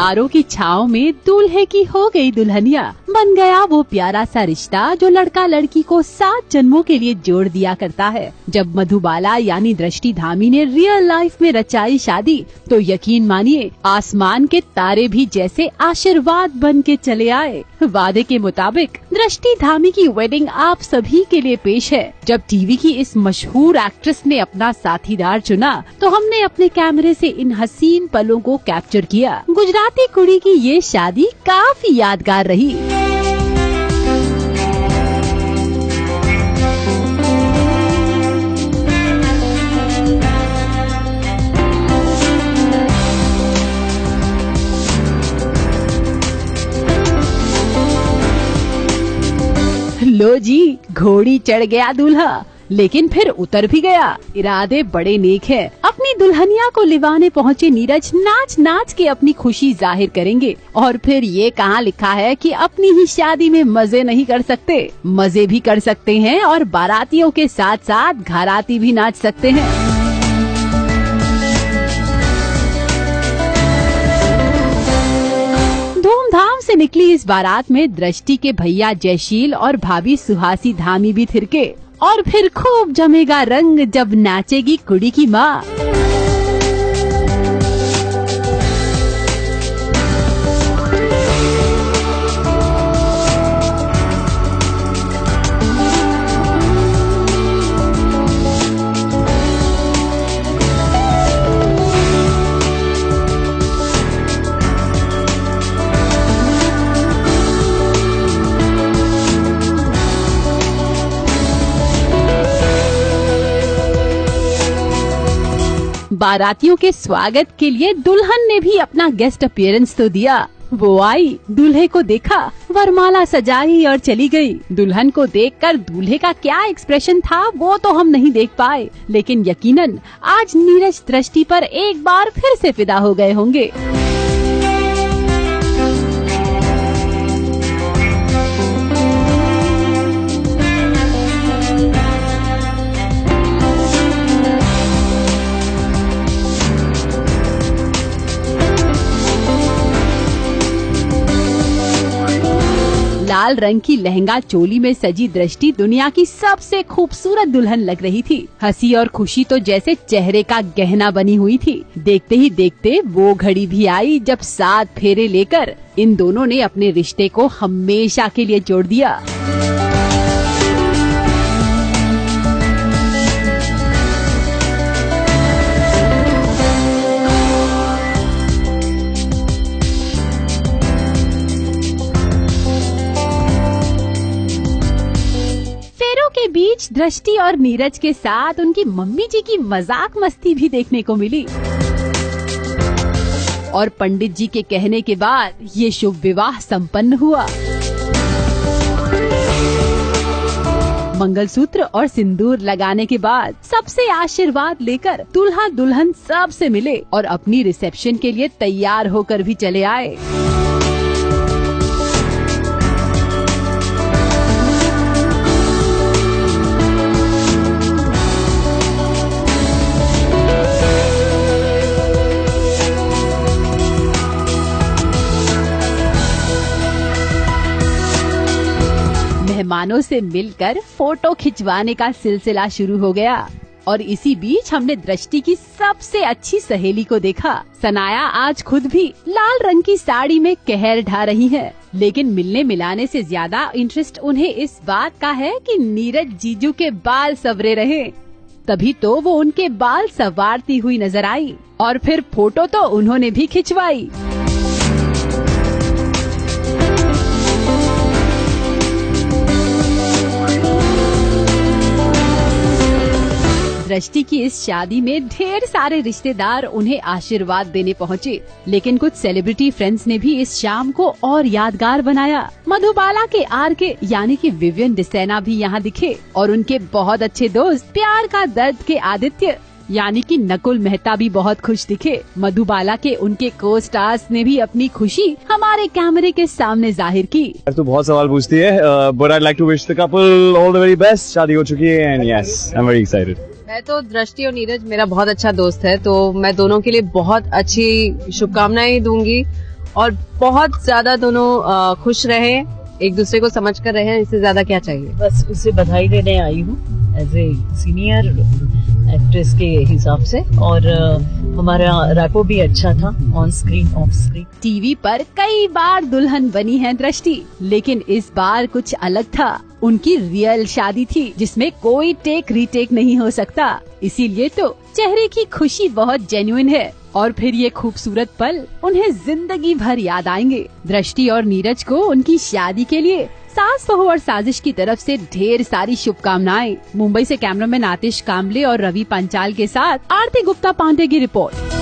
तारों की छाँव में दूल्हे की हो गई दुल्हनिया, बन गया वो प्यारा सा रिश्ता जो लड़का लड़की को 7 जन्मों के लिए जोड़ दिया करता है। जब मधुबाला यानी दृष्टि धामी ने रियल लाइफ में रचाई शादी तो यकीन मानिए आसमान के तारे भी जैसे आशीर्वाद बन के चले आए। वादे के मुताबिक दृष्टि धामी की वेडिंग आप सभी के लिए पेश है। जब टीवी की इस मशहूर एक्ट्रेस ने अपना साथीदार चुना तो हमने अपने कैमरे से इन हसीन पलों को कैप्चर किया। गुजराती कुड़ी की ये शादी काफी यादगार रही। लो जी, घोड़ी चढ़ गया दूल्हा, लेकिन फिर उतर भी गया। इरादे बड़े नेक है। अपनी दुल्हनिया को लिवाने पहुँचे नीरज नाच नाच के अपनी खुशी जाहिर करेंगे। और फिर ये कहाँ लिखा है कि अपनी ही शादी में मजे नहीं कर सकते? मजे भी कर सकते हैं और बारातियों के साथ साथ घराती भी नाच सकते हैं। धूमधाम से निकली इस बारात में दृष्टि के भैया जयशील और भाभी सुहासी धामी भी थिरके। और फिर खूब जमेगा रंग जब नाचेगी कुड़ी की माँ। बारातियों के स्वागत के लिए दुल्हन ने भी अपना गेस्ट अपीयरेंस तो दिया। वो आई, दूल्हे को देखा, वरमाला सजाई और चली गई। दुल्हन को देखकर दूल्हे का क्या एक्सप्रेशन था वो तो हम नहीं देख पाए, लेकिन यकीनन आज नीरज दृष्टि पर एक बार फिर से फिदा हो गए होंगे। लाल रंग की लहंगा चोली में सजी दृष्टि दुनिया की सबसे खूबसूरत दुल्हन लग रही थी। हंसी और खुशी तो जैसे चेहरे का गहना बनी हुई थी। देखते ही देखते वो घड़ी भी आई जब 7 फेरे लेकर इन दोनों ने अपने रिश्ते को हमेशा के लिए जोड़ दिया। के बीच दृष्टि और नीरज के साथ उनकी मम्मी जी की मजाक मस्ती भी देखने को मिली। और पंडित जी के कहने के बाद ये शुभ विवाह संपन्न हुआ। मंगलसूत्र और सिंदूर लगाने के बाद सबसे आशीर्वाद लेकर दूल्हा दुल्हन सब से मिले और अपनी रिसेप्शन के लिए तैयार होकर भी चले आए। मेहमानों से मिलकर फोटो खिंचवाने का सिलसिला शुरू हो गया। और इसी बीच हमने दृष्टि की सबसे अच्छी सहेली को देखा। सनाया आज खुद भी लाल रंग की साड़ी में कहर ढा रही है, लेकिन मिलने मिलाने से ज्यादा इंटरेस्ट उन्हें इस बात का है कि नीरज जीजू के बाल संवरे रहे। तभी तो वो उनके बाल संवारती हुई नजर आई और फिर फोटो तो उन्होंने भी खिंचवाई। दृष्टि की इस शादी में ढेर सारे रिश्तेदार उन्हें आशीर्वाद देने पहुँचे, लेकिन कुछ सेलिब्रिटी फ्रेंड्स ने भी इस शाम को और यादगार बनाया। मधुबाला के आर.के यानी कि विवियन डिसेना भी यहाँ दिखे और उनके बहुत अच्छे दोस्त प्यार का दर्द के आदित्य यानी कि नकुल मेहता भी बहुत खुश दिखे। मधुबाला के उनके को स्टार्स ने भी अपनी खुशी हमारे कैमरे के सामने जाहिर की। तो बहुत सवाल पूछती है, but I like to wish the couple all the very best. शादी हो चुकी है and yes I am very excited. मैं तो दृष्टि और नीरज मेरा बहुत अच्छा दोस्त है, तो मैं दोनों के लिए बहुत अच्छी शुभकामनाएं दूंगी और बहुत ज्यादा दोनों खुश रहे, एक दूसरे को समझ कर रहे हैं, इससे ज्यादा क्या चाहिए। बस उसे बधाई देने आई हूँ एज ए सीनियर एक्ट्रेस के हिसाब से, और हमारा रैपो भी अच्छा था on screen of screen. TV पर कई बार दुल्हन बनी है दृष्टि, लेकिन इस बार कुछ अलग था। उनकी रियल शादी थी जिसमें कोई टेक रीटेक नहीं हो सकता, इसीलिए तो चेहरे की खुशी बहुत जेन्युइन है और फिर ये खूबसूरत पल उन्हें जिंदगी भर याद आएंगे। दृष्टि और नीरज को उनकी शादी के लिए सास बहू और साजिश की तरफ से ढेर सारी शुभकामनाएं। मुंबई से कैमरामैन आतिश कामले और रवि पंचाल के साथ आरती गुप्ता पांडे की रिपोर्ट।